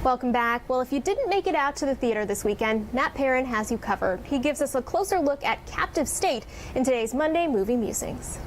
Welcome back. Well, if you didn't make it out to the theater this weekend, Matt Perrin has you covered. He gives us a closer look at Captive State in today's Monday Movie Musings.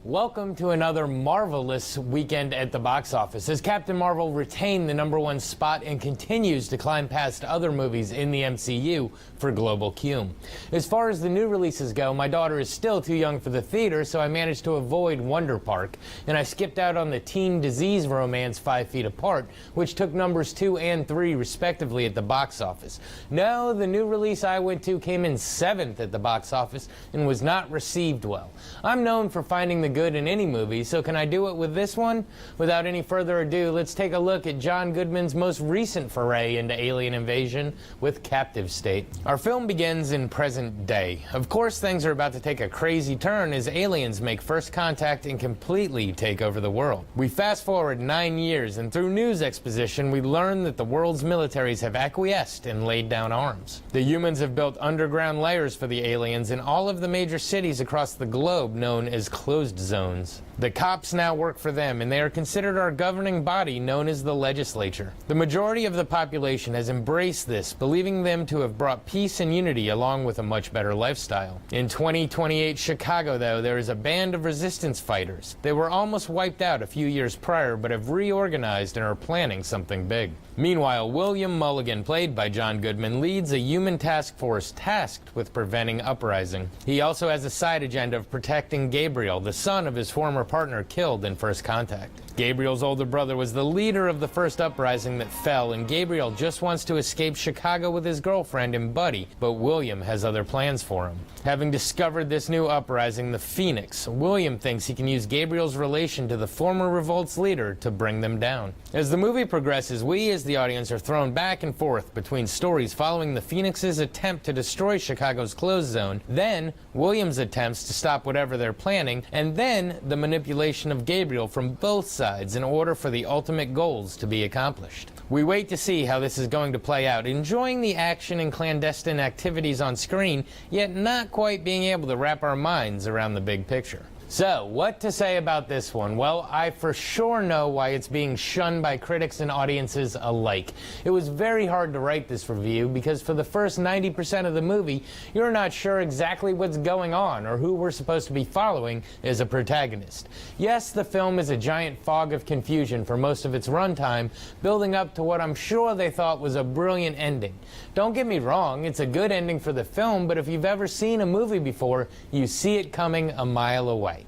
Welcome to another marvelous weekend at the box office as Captain Marvel retained the #1 spot and continues to climb past other movies in the MCU for global cume. As far as the new releases go, my daughter is still too young for the theater, so I managed to avoid Wonder Park, and I skipped out on the teen disease romance 5 Feet Apart, which took numbers 2 and 3 respectively at the box office. No, the new release I went to came in 7th at the box office and was not received well. I'm known for finding the good in any movie, so can I do it with this one? Without any further ado, let's take a look at John Goodman's most recent foray into alien invasion with Captive State. Our film begins in present day. Of course, things are about to take a crazy turn as aliens make first contact and completely take over the world. We fast forward 9 years, and through news exposition, we learn that the world's militaries have acquiesced and laid down arms. The humans have built underground layers for the aliens in all of the major cities across the globe known as closed zones. The cops now work for them, and they are considered our governing body known as the legislature. The majority of the population has embraced this, believing them to have brought peace and unity along with a much better lifestyle. In 2028 Chicago, though, there is a band of resistance fighters. They were almost wiped out a few years prior, but have reorganized and are planning something big. Meanwhile, William Mulligan, played by John Goodman, leads a human task force tasked with preventing uprising. He also has a side agenda of protecting Gabriel, the son of his former partner killed in First Contact. Gabriel's older brother was the leader of the first uprising that fell, and Gabriel just wants to escape Chicago with his girlfriend and buddy, but William has other plans for him. Having discovered this new uprising, the Phoenix, William thinks he can use Gabriel's relation to the former revolt's leader to bring them down. As the movie progresses, we as the audience are thrown back and forth between stories following the Phoenix's attempt to destroy Chicago's closed zone, then William's attempts to stop whatever they're planning, and then the manipulation of Gabriel from both sides in order for the ultimate goals to be accomplished. We wait to see how this is going to play out, enjoying the action and clandestine activities on screen, yet not quite being able to wrap our minds around the big picture. So, what to say about this one? Well, I for sure know why it's being shunned by critics and audiences alike. It was very hard to write this review because for the first 90% of the movie, you're not sure exactly what's going on or who we're supposed to be following as a protagonist. Yes, the film is a giant fog of confusion for most of its runtime, building up to what I'm sure they thought was a brilliant ending. Don't get me wrong, it's a good ending for the film, but if you've ever seen a movie before, you see it coming a mile away.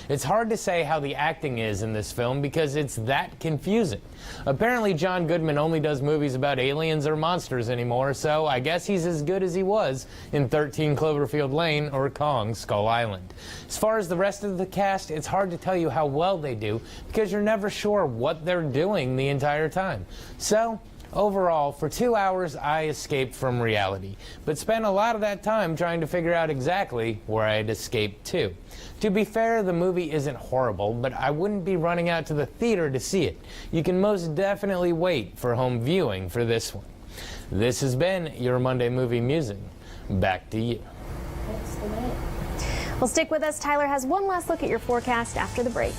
It's hard to say how the acting is in this film because it's that confusing. Apparently John Goodman only does movies about aliens or monsters anymore, so I guess he's as good as he was in 13 Cloverfield Lane or Kong Skull Island. As far as the rest of the cast, it's hard to tell you how well they do because you're never sure what they're doing the entire time. So, overall, for 2 hours, I escaped from reality, but spent a lot of that time trying to figure out exactly where I'd escaped to. To be fair, the movie isn't horrible, but I wouldn't be running out to the theater to see it. You can most definitely wait for home viewing for this one. This has been your Monday Movie Musing. Back to you. Well, stick with us. Tyler has one last look at your forecast after the break.